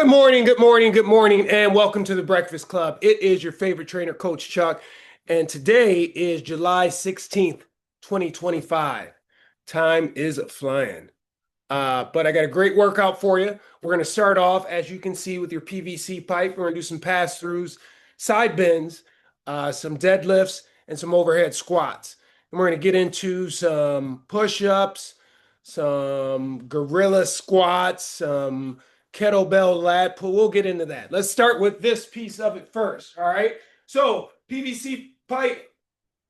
good morning, and welcome to the Breakfast Club. It is your favorite trainer, Coach Chuck, and today is July 16th, 2025. Time is flying. But I got a great workout for you. We're going to start off, as you can see, with your PVC pipe. We're going to do some pass-throughs, side bends, some deadlifts, and some overhead squats. And we're going to get into some push-ups, some gorilla squats, some kettlebell lat pull. We'll get into that. Let's start with this piece of it first. All right. So PVC pipe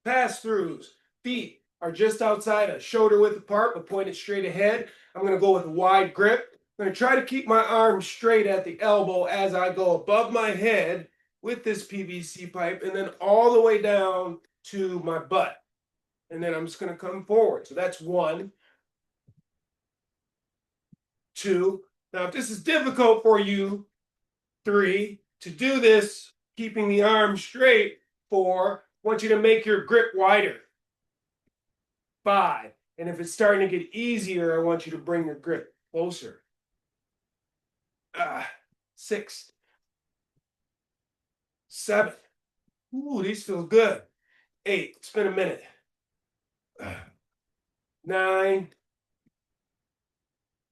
pass-throughs. Feet are just outside a shoulder width apart, but pointed straight ahead. I'm going to go with a wide grip. I'm going to try to keep my arms straight at the elbow as I go above my head with this PVC pipe and then all the way down to my butt. And then I'm just going to come forward. So that's 1, 2. Now, if this is difficult for you, 3. To do this, keeping the arm straight, 4. I want you to make your grip wider. 5. And if it's starting to get easier, I want you to bring your grip closer. 6. 7. Ooh, these feel good. 8. It's been a minute. 9.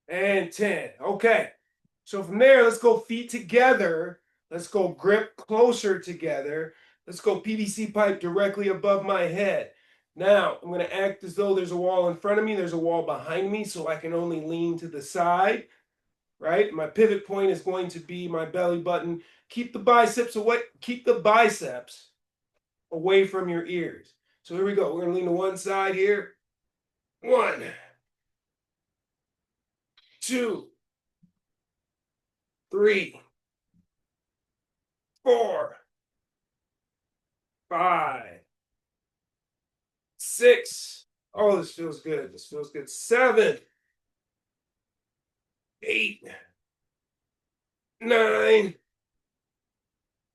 And 10. Okay. So from there, let's go feet together. Let's go grip closer together. Let's go PVC pipe directly above my head. Now, I'm going to act as though there's a wall in front of me. There's a wall behind me, so I can only lean to the side, right? My pivot point is going to be my belly button. Keep the biceps away. Keep the biceps away from your ears. So here we go. We're going to lean to one side here. 1, 2, 3, 4, 5, 6. Oh, this feels good. This feels good. 7, 8, 9,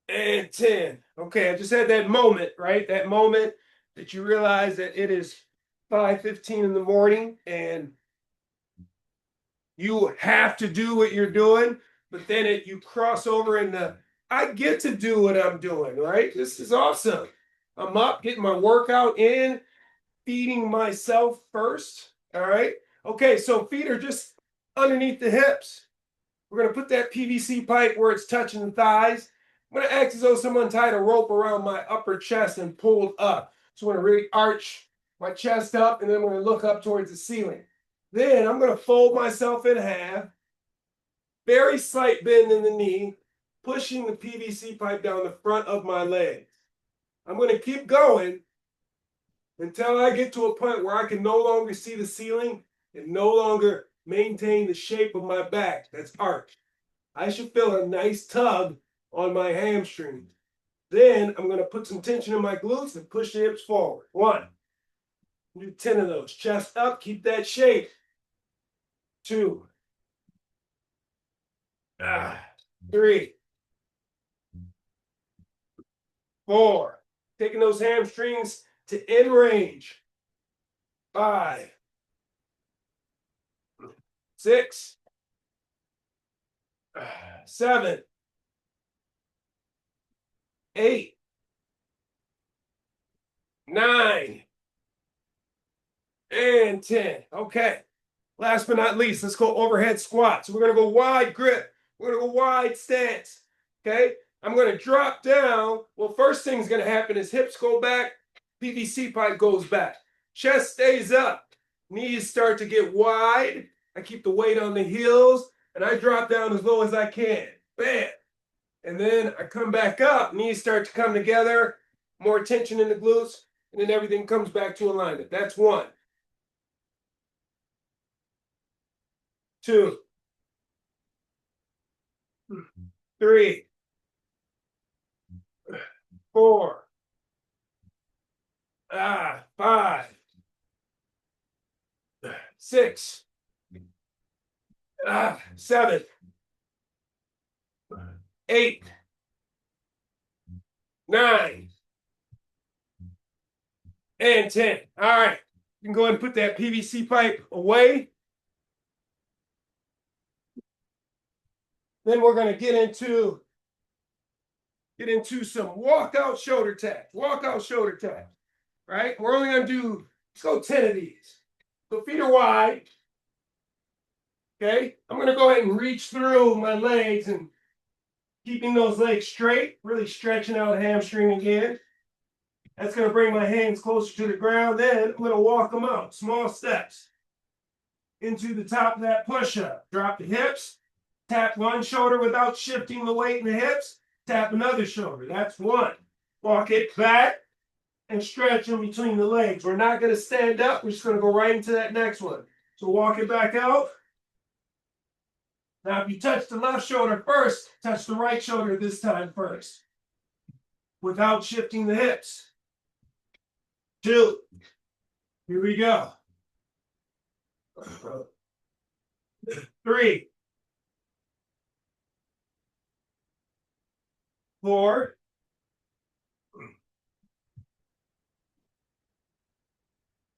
and 10. Okay, I just had that moment, right? That moment that you realize that it is 5:15 in the morning and you have to do what you're doing, but then you cross over into, I get to do what I'm doing, right? This is awesome. I'm up, getting my workout in, feeding myself first, all right? Okay, so feet are just underneath the hips. We're going to put that PVC pipe where it's touching the thighs. I'm going to act as though someone tied a rope around my upper chest and pulled up. So I'm going to really arch my chest up, and then we're going to look up towards the ceiling. Then I'm going to fold myself in half, very slight bend in the knee, pushing the PVC pipe down the front of my legs. I'm going to keep going until I get to a point where I can no longer see the ceiling and no longer maintain the shape of my back that's arched. I should feel a nice tug on my hamstrings. Then I'm going to put some tension in my glutes and push the hips forward. 1. Do 10 of those. Chest up, keep that shape. 2. 3. 4. Taking those hamstrings to end range. 5. 6. 7. 8. 9. And 10. Okay. Last but not least, let's go overhead squats. We're going to go wide grip. We're going to go wide stance. Okay. I'm going to drop down. Well, first thing's going to happen is hips go back. PVC pipe goes back. Chest stays up. Knees start to get wide. I keep the weight on the heels. And I drop down as low as I can. Bam. And then I come back up. Knees start to come together. More tension in the glutes. And then everything comes back to alignment. That's 1. 2. 3. 4. 5. 6. 7. 8. 9. And 10. All right. You can go ahead and put that PVC pipe away. Then we're going to get into some walkout shoulder taps. Walkout shoulder taps. Right? We're only going to do, let's go 10 of these. So feet are wide. Okay, I'm going to go ahead and reach through my legs and keeping those legs straight, really stretching out the hamstring again. That's going to bring my hands closer to the ground. Then I'm going to walk them out, small steps, into the top of that push-up. Drop the hips, tap one shoulder without shifting the weight in the hips, tap another shoulder. That's one. Walk it back and stretch in between the legs. We're not going to stand up. We're just going to go right into that next one. So walk it back out. Now, if you touch the left shoulder first, touch the right shoulder this time first, without shifting the hips. 2. Here we go. 3. 4.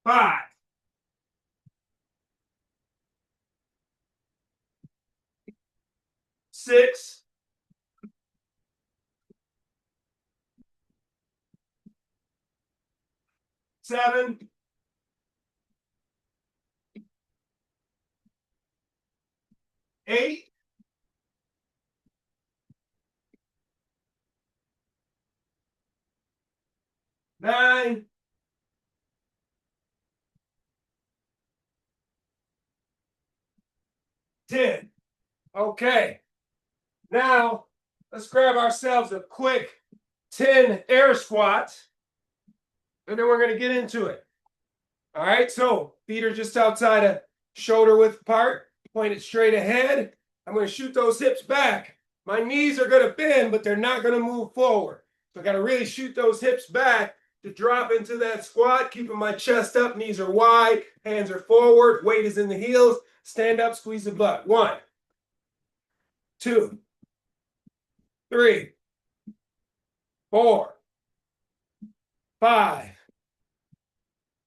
5. 6. 7. 8. 9. 10. Okay. Now, let's grab ourselves a quick 10 air squats, and then we're going to get into it. All right, so feet are just outside of shoulder width apart, point it straight ahead. I'm going to shoot those hips back. My knees are going to bend, but they're not going to move forward. So I got to really shoot those hips back to drop into that squat, keeping my chest up, knees are wide, hands are forward, weight is in the heels. Stand up, squeeze the butt. 1, 2, 3, 4, 5,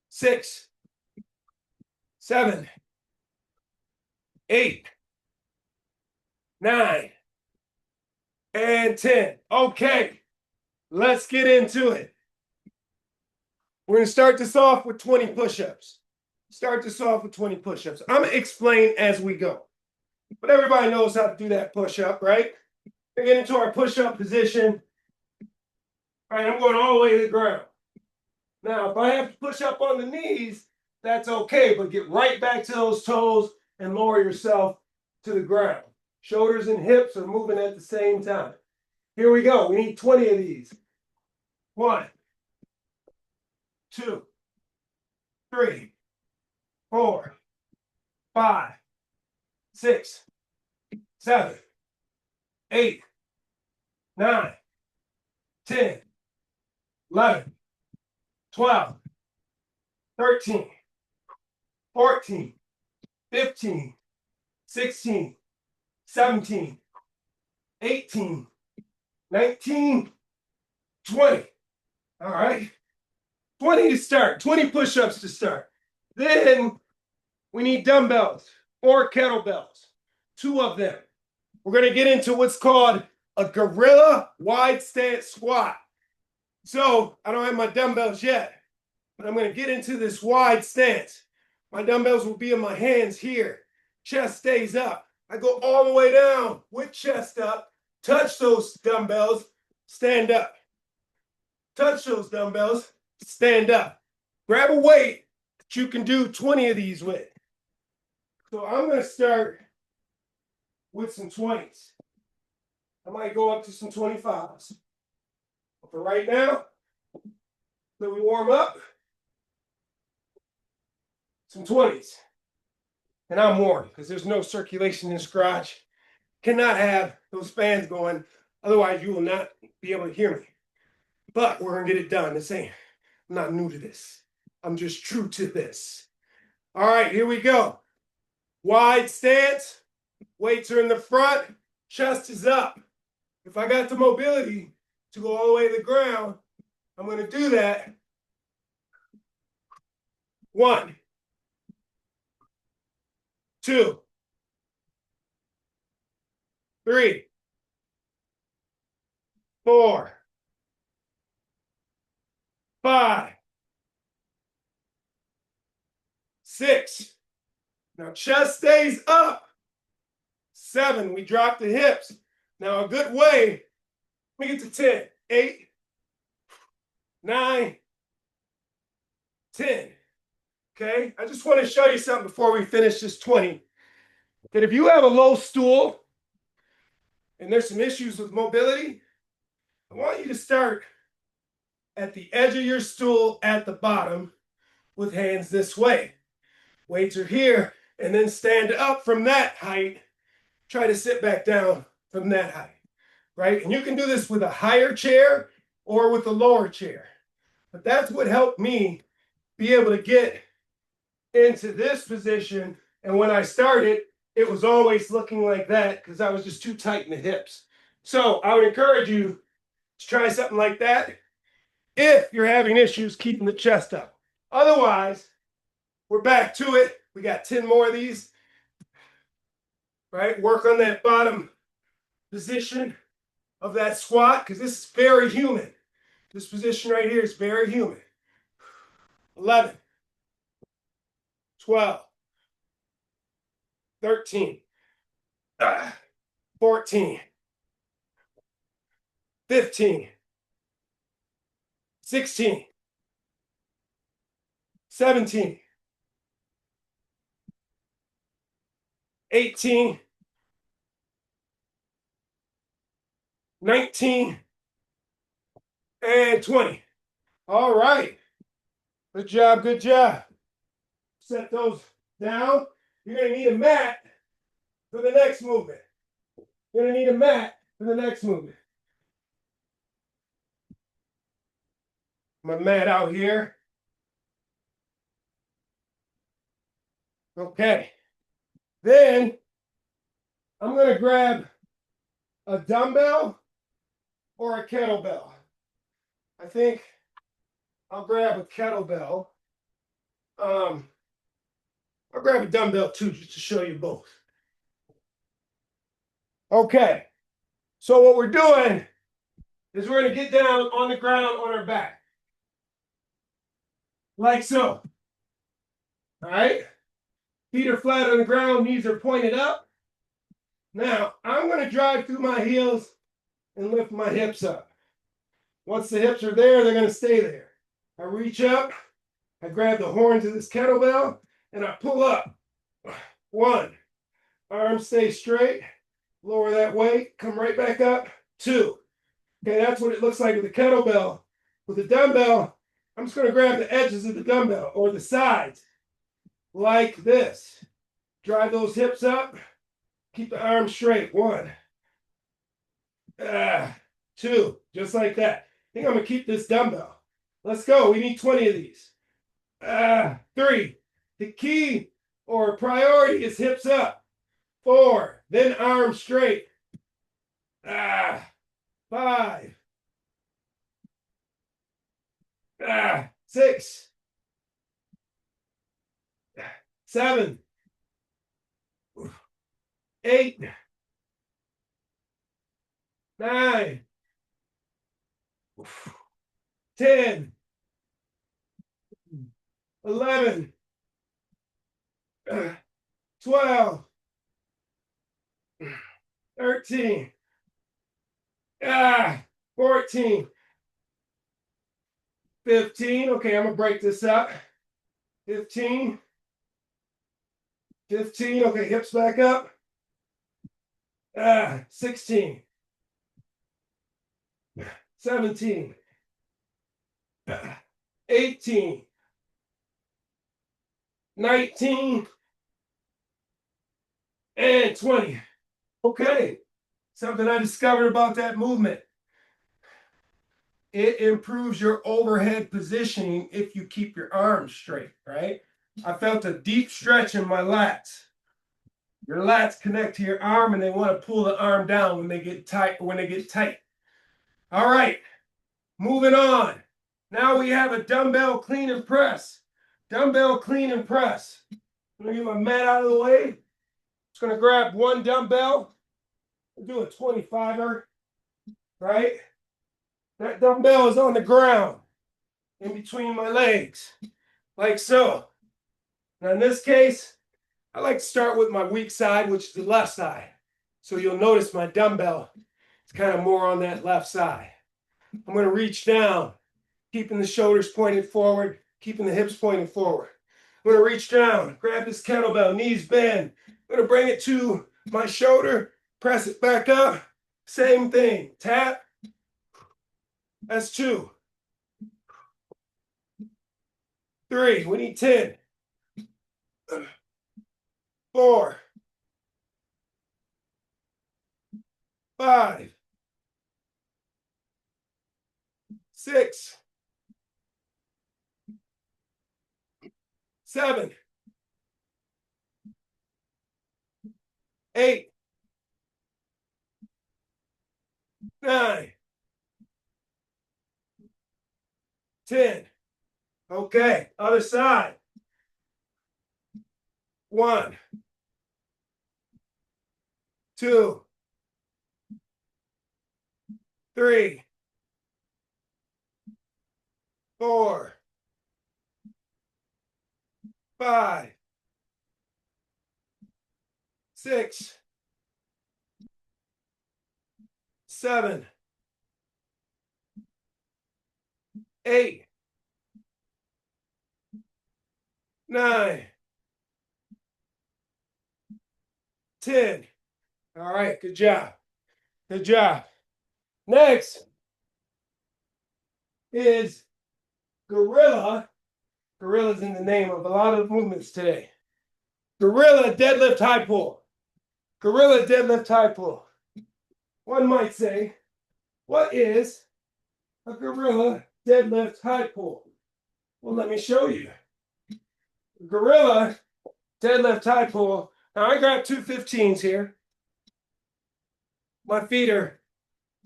6, 7, 8, 9, and 10. Okay, let's get into it. We're going to start this off with 20 push-ups. I'm going to explain as we go. But everybody knows how to do that push-up, right? We get into our push-up position. All right, I'm going all the way to the ground. Now, if I have to push up on the knees, that's okay, but get right back to those toes and lower yourself to the ground. Shoulders and hips are moving at the same time. Here we go. We need 20 of these. 1, 2, 3, 4, 5, 6, 7, 8, 9, 10, 11, 12, 13, 14, 15, 16, 17, 18, 19, 20. All right. 20 to start, 20 push-ups to start. Then we need dumbbells or kettlebells, 2 of them. We're going to get into what's called a gorilla wide stance squat. So I don't have my dumbbells yet, but I'm going to get into this wide stance. My dumbbells will be in my hands here. Chest stays up. I go all the way down with chest up, touch those dumbbells, stand up. Touch those dumbbells, stand up. Grab a weight that you can do 20 of these with. So I'm going to start with some 20s. I might go up to some 25s. But for right now, so we warm up, some 20s. And I'm warm because there's no circulation in this garage. Cannot have those fans going, otherwise you will not be able to hear me. But we're going to get it done. I'm not new to this. I'm just true to this. All right, here we go. Wide stance. Weights are in the front. Chest is up. If I got the mobility to go all the way to the ground, I'm going to do that. 1, 2, 3, 4, 5, 6. Now chest stays up. 7, we drop the hips. Now a good way, we get to 10. 8, 9, 10. Okay, I just want to show you something before we finish this 20. That if you have a low stool and there's some issues with mobility, I want you to start at the edge of your stool at the bottom with hands this way. Weights are here, and then stand up from that height. Try to sit back down from that height, right? And you can do this with a higher chair or with a lower chair. But that's what helped me be able to get into this position. And when I started, it was always looking like that because I was just too tight in the hips. So I would encourage you to try something like that if you're having issues keeping the chest up. Otherwise, we're back to it. We got 10 more of these, right? Work on that bottom position of that squat because this is very human. This position right here is very human. 11, 12, 13, 14, 15, 16, 17, 18, 19, and 20. All right. Good job, good job. Set those down. You're going to need a mat for the next movement. You're going to need a mat for the next movement. My mat out here. Okay. Then I'm going to grab a dumbbell or a kettlebell. I think I'll grab a kettlebell. I'll grab a dumbbell too, just to show you both. Okay. So what we're doing is we're going to get down on the ground on our back. Like so. All right. Feet are flat on the ground, knees are pointed up. Now, I'm going to drive through my heels and lift my hips up. Once the hips are there, they're going to stay there. I reach up, I grab the horns of this kettlebell, and I pull up. 1, arms stay straight, lower that weight, come right back up. 2. Okay, that's what it looks like with the kettlebell. With the dumbbell, I'm just going to grab the edges of the dumbbell or the sides like this. Drive those hips up, keep the arms straight. 1, 2, just like that. I think I'm going to keep this dumbbell. Let's go. We need 20 of these. 3. The key or priority is hips up. 4. Then arms straight. 5. 6. 7. 8. 9. 10. 11. 12. 13. 14. 15. Okay, I'm going to break this up. 15. 15. Okay, hips back up. 16. 17. 18. 19. And 20. Okay. Something I discovered about that movement. It improves your overhead positioning if you keep your arms straight, right? I felt a deep stretch in my lats. Your lats connect to your arm and they want to pull the arm down when they get tight. All right, moving on. Now we have a dumbbell clean and press. Dumbbell clean and press. I'm gonna get my mat out of the way. Just gonna grab one dumbbell do a 25er, right? That dumbbell is on the ground in between my legs, like so. Now in this case, I like to start with my weak side, which is the left side. So you'll notice my dumbbell is kind of more on that left side. I'm going to reach down, keeping the shoulders pointed forward, keeping the hips pointed forward. I'm going to reach down, grab this kettlebell, knees bend. I'm going to bring it to my shoulder, press it back up. Same thing. Tap. That's 2. 3. We need 10. 4. 5. 6. 7. 8. 9. 10. Okay, other side. 1. 2. 3. 4. 5. 6. 7. 8. 9. 10. All right, good job. Good job. Next is gorilla. Gorilla's in the name of a lot of movements today. Gorilla deadlift high pull. Gorilla deadlift high pull. One might say, what is a gorilla deadlift high pull? Well, let me show you. Gorilla deadlift high pull. Now I got 2 15s here. My feet are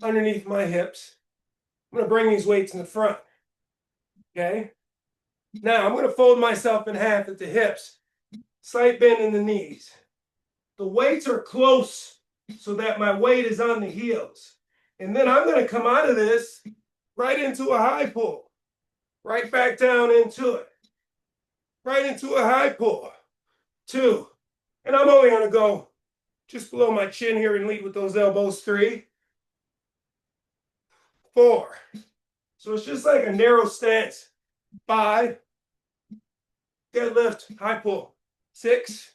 underneath my hips. I'm going to bring these weights in the front. Okay. Now I'm going to fold myself in half at the hips. Slight bend in the knees. The weights are close so that my weight is on the heels. And then I'm going to come out of this right into a high pull. Right back down into it. Right into a high pull. 2. And I'm only going to go just below my chin here and lead with those elbows. 3. 4. So it's just like a narrow stance. 5. Deadlift, high pull. 6.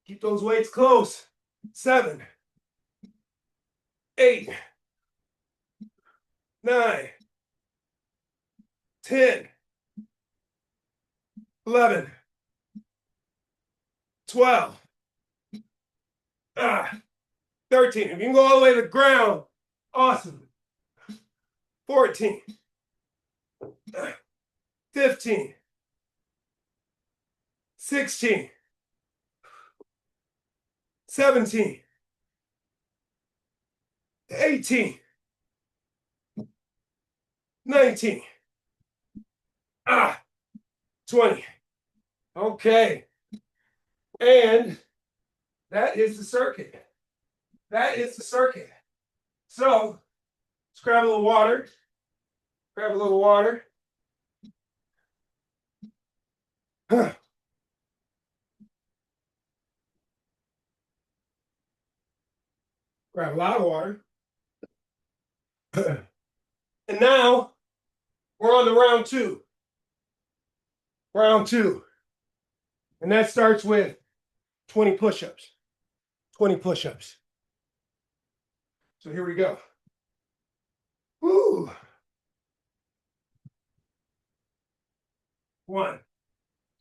Keep those weights close. 7. 8. 9. 10. 11. 12. 13. If you can go all the way to the ground, awesome. 14. 15. 16. 17. 18. 19. 20. Okay. And that is the circuit. That is the circuit. So let's grab a little water. Grab a little water. Grab a lot of water. And now we're on to round 2. Round 2. And that starts with 20 push-ups. 20 push-ups. So here we go. Woo. 1,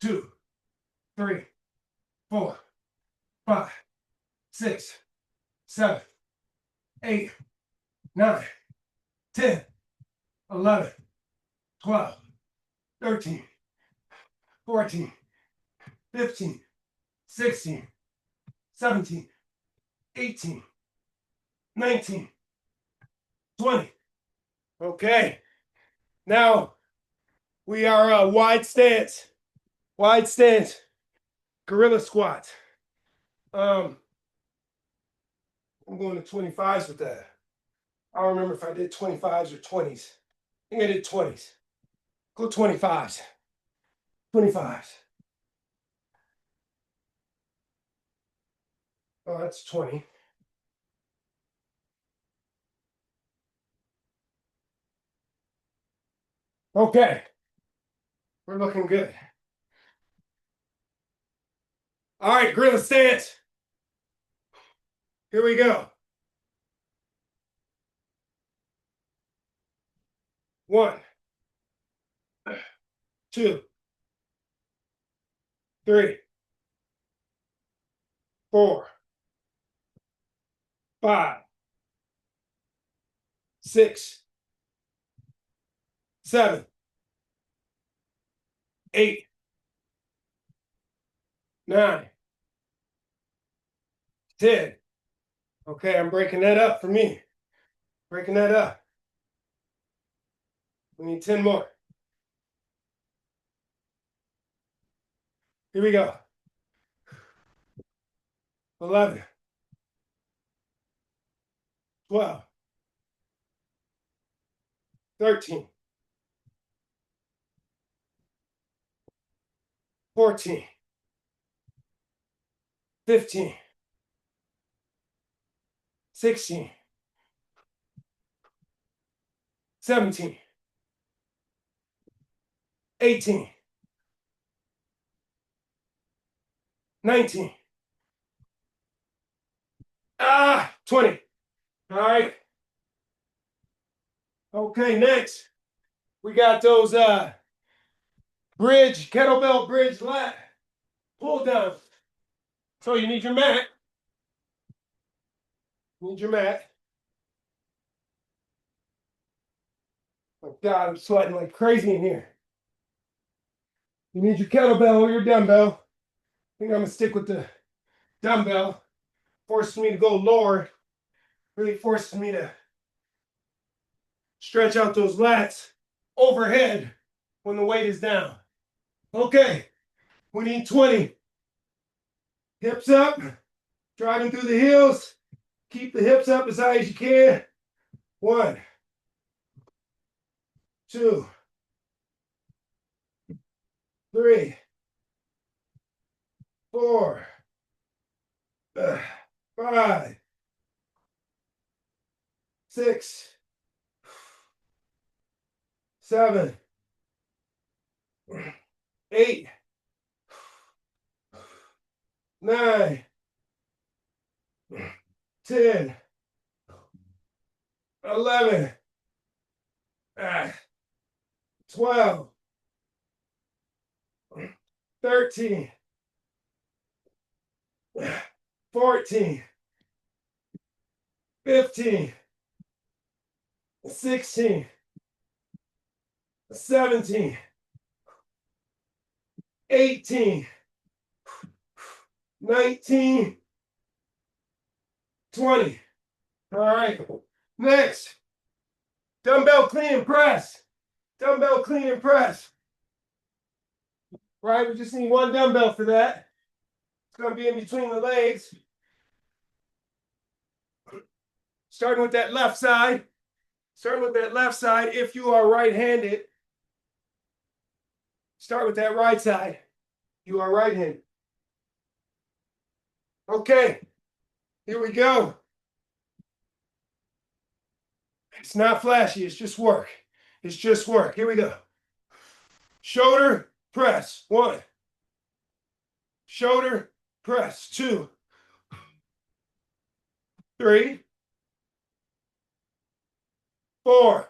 2, 3, 4, 5, 6, 7, 8, 9, 10, 11, 12, 13, 14, 15, 16, 17, 18, 19, 20. Okay. Now we are wide stance. Wide stance. Gorilla squats. I'm going to 25s with that. I don't remember if I did 25s or 20s. I think I did 20s. Go 25s. 25s. Oh, that's 20. Okay. We're looking good. All right, gorilla stance. Here we go. 1, 2, 3, 4, 5, 6, 7, 8, 9, 10. Okay, I'm breaking that up for me. Breaking that up. We need 10 more. Here we go. 11, 12, 13, 14, 15, 16, 17, 18, 19, 20. All right. Okay, next we got those kettlebell bridge lat pull down. So you need your mat. Need your mat. Oh God, I'm sweating like crazy in here. You need your kettlebell or your dumbbell. I think I'm gonna stick with the dumbbell. Forces me to go lower. Really forces me to stretch out those lats overhead when the weight is down. Okay, we need 20. Hips up, driving through the heels. Keep the hips up as high as you can. 1, 2, 3, 4, 5, 6, 7, 8, 9, 10, 11, 12, 13, 14, 15, 16, 17, 18, 19, 20. All right. Next, dumbbell clean and press. Dumbbell clean and press. Right, we just need one dumbbell for that. It's going to be in between the legs. Starting with that left side. Starting with that left side if you are right-handed. Start with that right side. You are right-handed. Okay, here we go. It's not flashy, it's just work. It's just work. Here we go. Shoulder press. 1. Shoulder press. 2. 3. 4.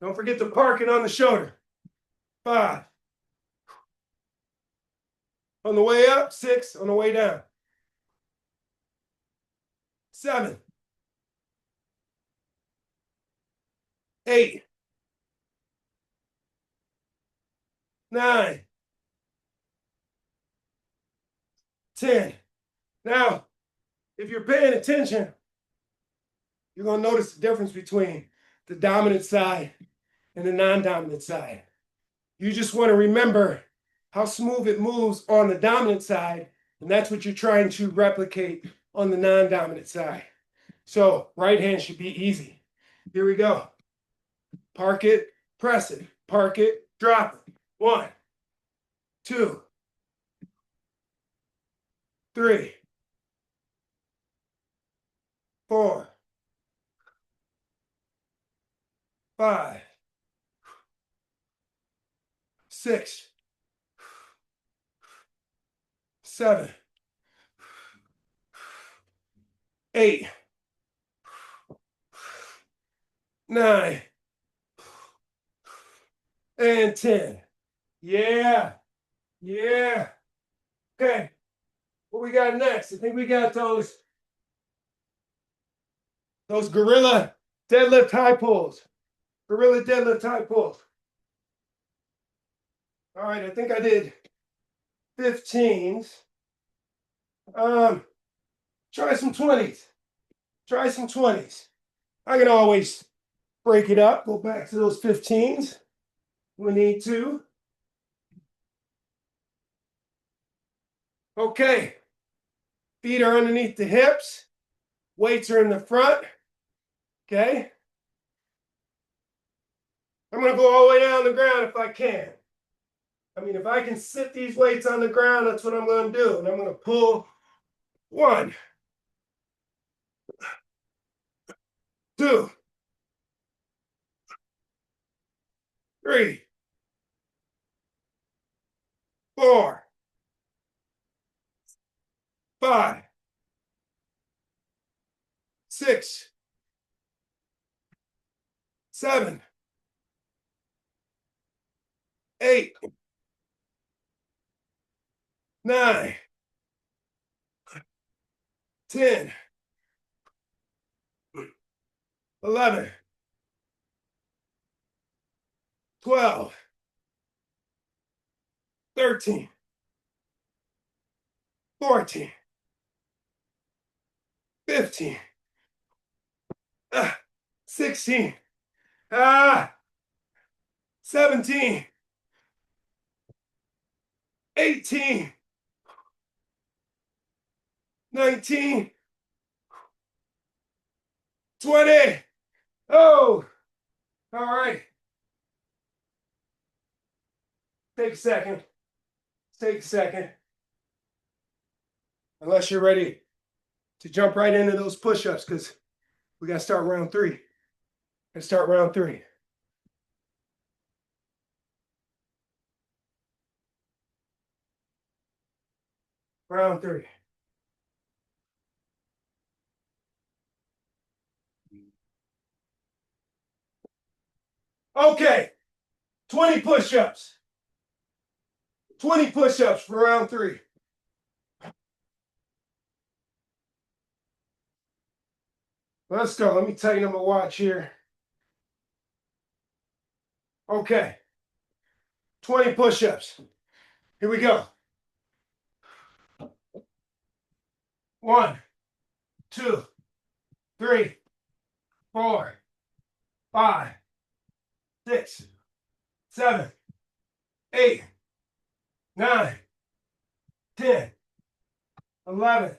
Don't forget the parking on the shoulder. 5. On the way up, 6. On the way down. 7. 8. 9. 10. Now, if you're paying attention, you're going to notice the difference between the dominant side and the non-dominant side. You just want to remember how smooth it moves on the dominant side, and that's what you're trying to replicate on the non-dominant side. So right hand should be easy. Here we go. Park it, press it, park it, drop it. 1, 2, 3, 4, 5, 6, 7, 8, 9, and 10. Yeah. Yeah. Okay. What we got next? I think we got those gorilla deadlift high pulls. Gorilla deadlift high pulls. All right, I think I did 15s. Try some 20s. Try some 20s. I can always break it up, go back to those 15s. We need to. Okay. Feet are underneath the hips. Weights are in the front. Okay. I'm going to go all the way down the ground if I can. I mean, if I can sit these weights on the ground, that's what I'm going to do. And I'm going to pull 1, 2, 3, 4, 5, 6, 7, 8, 9, 10, 11, 12, 13, 14, 15, 16, 17, 18, 19, 20. Oh, all right. Take a second. Take a second. Unless you're ready to jump right into those push-ups, because we got to start round 3. Let's start round 3. Round 3. Okay, 20 push-ups. 20 push-ups for round 3. Let's go. Let me tighten up my watch here. Okay, 20 push-ups. Here we go. 1, 2, 3, 4, 5, 6, 7, 8, 9, 10, 11,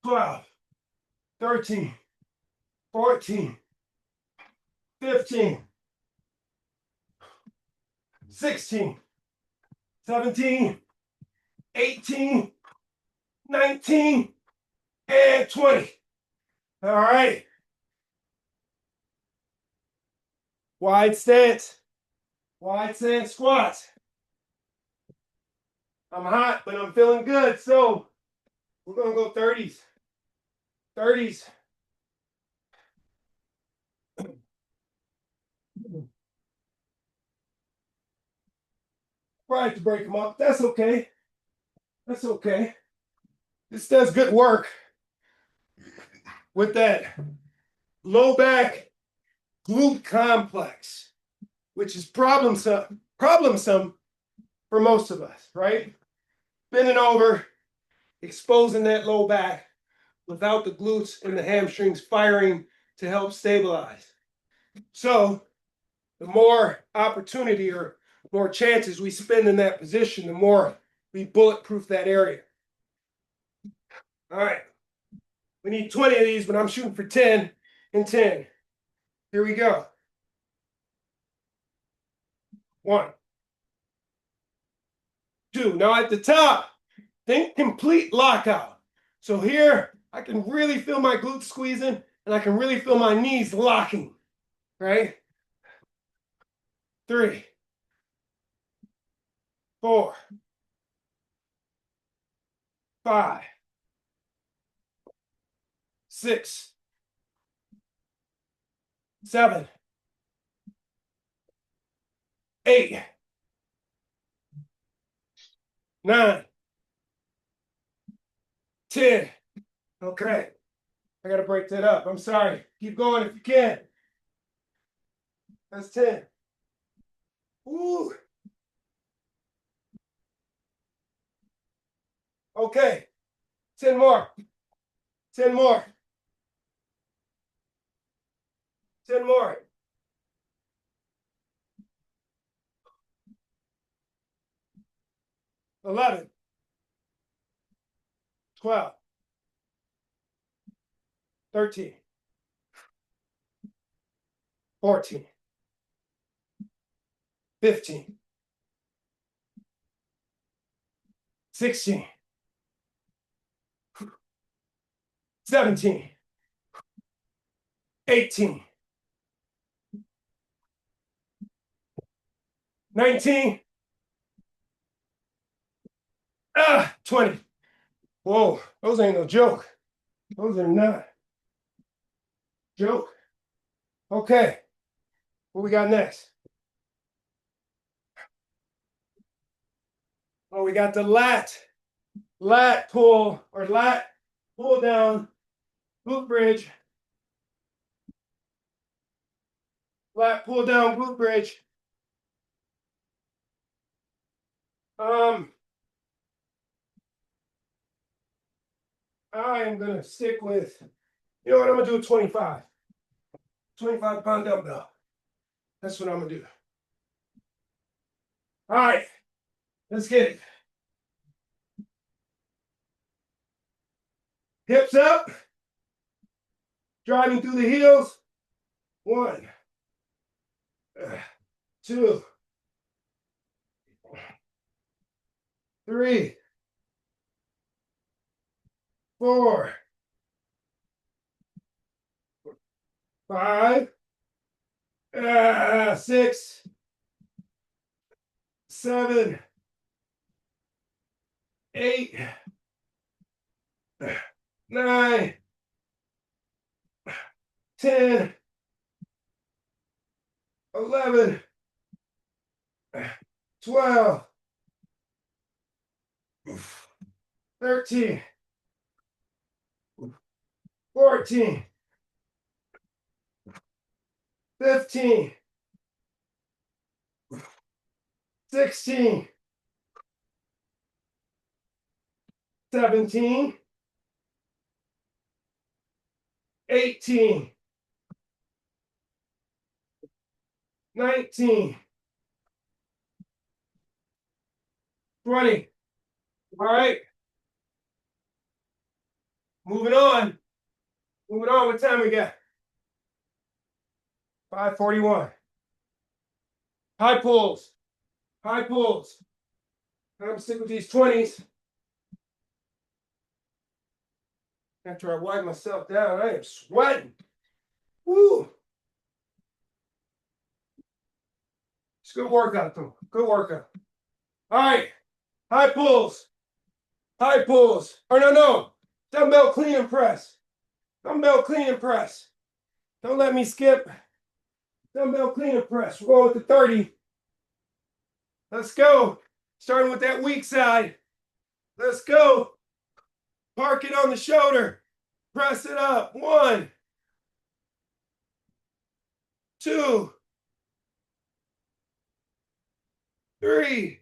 12, 13, 14, 15, 16, 17, 18, 19, and 20. All right. Wide stance. Wide stance squats. I'm hot, but I'm feeling good. So we're going to go 30s. 30s. Probably have to break them up. That's okay. That's okay. This does good work with that low back glute complex, which is problemsome for most of us, right? Bending over, exposing that low back without the glutes and the hamstrings firing to help stabilize. So the more opportunity or more chances we spend in that position, the more we bulletproof that area. All right. We need 20 of these, but I'm shooting for 10 and 10. Here we go. 1, 2. Now at the top, think complete lockout. So here, I can really feel my glutes squeezing, and I can really feel my knees locking, right? 3, 4, 5, 6, 7, 8, 9, 10. Okay. I gotta break that up. I'm sorry. Keep going if you can. That's 10. Ooh. Okay. 10 more. 10 more. 10 more. 11, 12, 13, 14, 15, 16, 17, 18, 19, 20. Whoa, those ain't no joke. Those are not joke. Okay, what we got next? Oh, we got the lat pull or lat pull down, glute bridge, lat pull down, glute bridge. I am gonna stick with, you know what, I'm gonna do a 25. 25-pound dumbbell. That's what I'm gonna do. All right, let's get it. Hips up, driving through the heels. 1, 2, 3, 4, 5, 6, 7, 8, 9, 10, 11, 12, 13, 14, 15, 16, 17, 18, 19, 20. All right. Moving on. Moving on. What time we got? 5:41. High pulls. High pulls. I'm gonna stick with these 20s. After I wipe myself down, I am sweating. Woo! It's a good workout, though. Good workout. All right. High pulls. High pulls. Or no. Dumbbell clean and press. Dumbbell clean and press. Don't let me skip. Dumbbell clean and press. We're going with the 30. Let's go. Starting with that weak side. Let's go. Park it on the shoulder. Press it up. 1, 2, 3,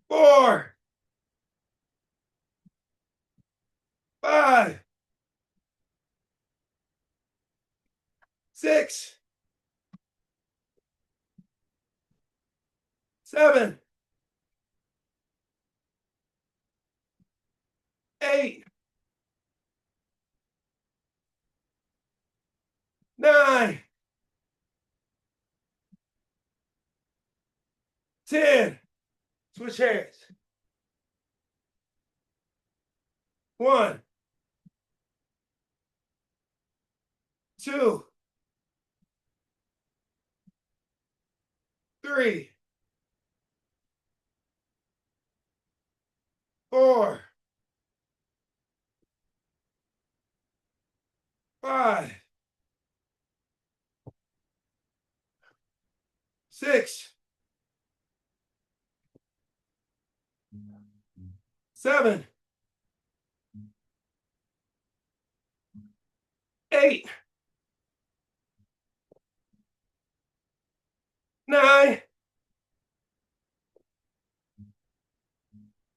4, 5, 6, 7, 8, 9, 10. Switch hands. 1, 2, 3, 4, 5, 6, 7, 8, 9,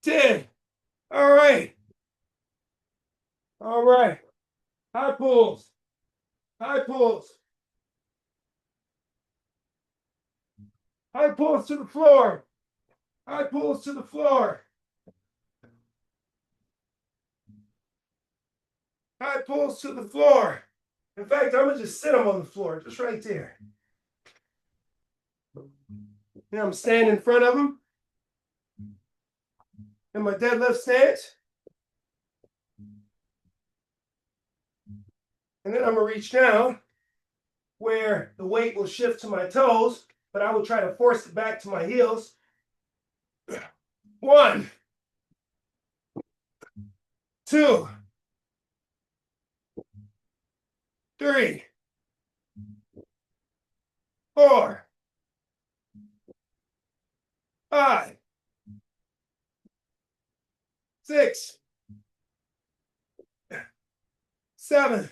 10. All right. All right. High pulls. High pulls. High pulls to the floor. High pulls to the floor. High pulls to the floor. In fact, I'm gonna just sit them on the floor, just right there. And I'm standing in front of them in my deadlift stance. And then I'm gonna reach down where the weight will shift to my toes, but I will try to force it back to my heels. 1, 2, 3, 4, 5, 6, 7,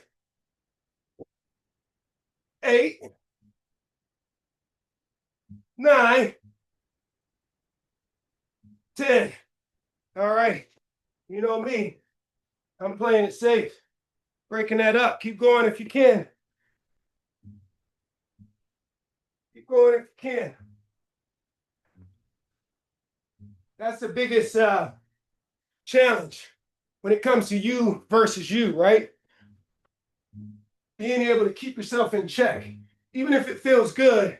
8, 9, 10. All right. You know me. I'm playing it safe. Breaking that up. Keep going if you can. Keep going if you can. That's the biggest challenge when it comes to you versus you, right? Being able to keep yourself in check. Even if it feels good,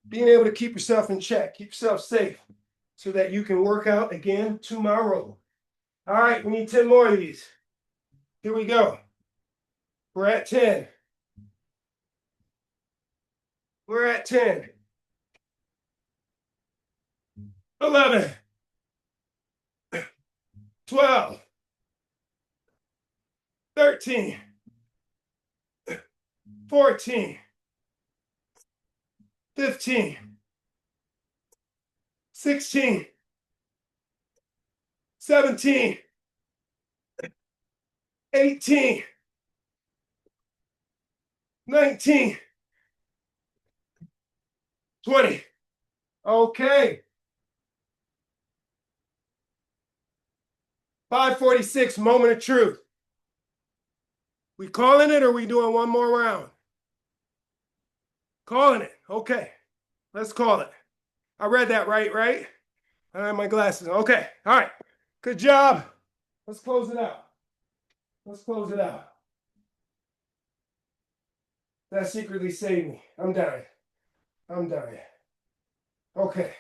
being able to keep yourself in check, keep yourself safe so that you can work out again tomorrow. All right, we need 10 more of these. Here we go. We're at 10. We're at 10. 11. 12. 13. 14. 15. 16. 17. 18. 19. 20. Okay. 5:46, moment of truth. We calling it or we doing one more round? Calling it. Okay. Let's call it. I read that right? I have my glasses. Okay. All right. Good job. Let's close it out. Let's close it out. That secretly saved me. I'm dying. I'm dying. Okay.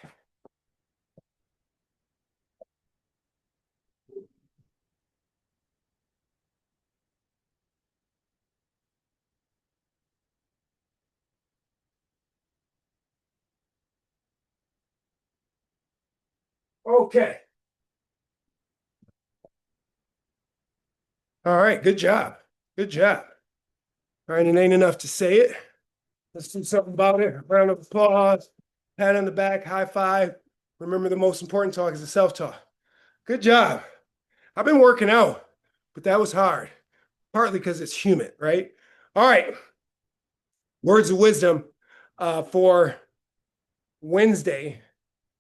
Okay. All right. Good job. Good job. All right. It ain't enough to say it. Let's do something about it. Round of applause. Pat on the back. High five. Remember, the most important talk is the self-talk. Good job. I've been working out, but that was hard. Partly because it's humid, right? All right. Words of wisdom for Wednesday,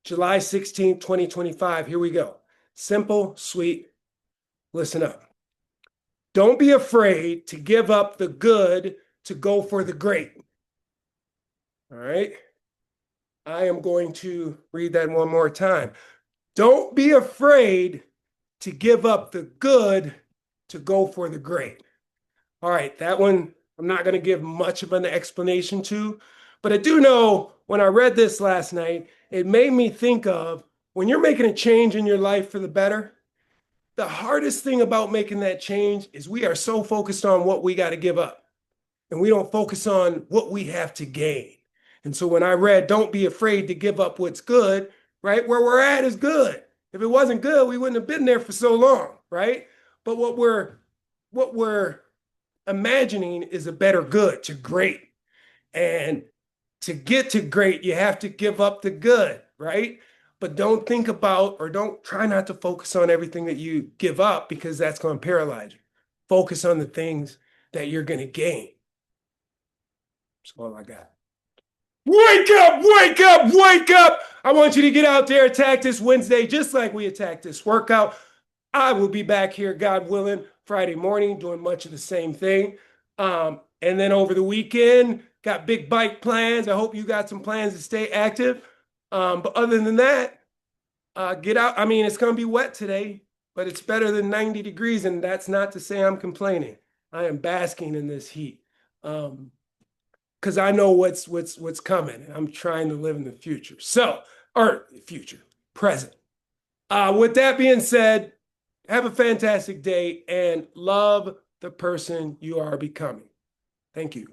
July 16th, 2025. Here we go. Simple, sweet. Listen up. Don't be afraid to give up the good to go for the great. All right. I am going to read that one more time. Don't be afraid to give up the good to go for the great. All right, that one I'm not going to give much of an explanation to, but I do know when I read this last night, it made me think of when you're making a change in your life for the better, the hardest thing about making that change is we are so focused on what we got to give up and we don't focus on what we have to gain. And so when I read, don't be afraid to give up what's good, right? Where we're at is good. If it wasn't good, we wouldn't have been there for so long, right? But what we're imagining is a better good to great. And to get to great, you have to give up the good, right? But don't think about or don't try not to focus on everything that you give up because that's going to paralyze you. Focus on the things that you're going to gain. That's all I got. Wake up, wake up, wake up. I want you to get out there, attack this Wednesday, just like we attacked this workout. I will be back here, God willing, Friday morning, doing much of the same thing. And then over the weekend, got big bike plans. I hope you got some plans to stay active. But other than that, get out. I mean, it's going to be wet today, but it's better than 90 degrees. And that's not to say I'm complaining. I am basking in this heat. Because I know what's coming. I'm trying to live in the future. So, or future, present. With that being said, have a fantastic day and love the person you are becoming. Thank you.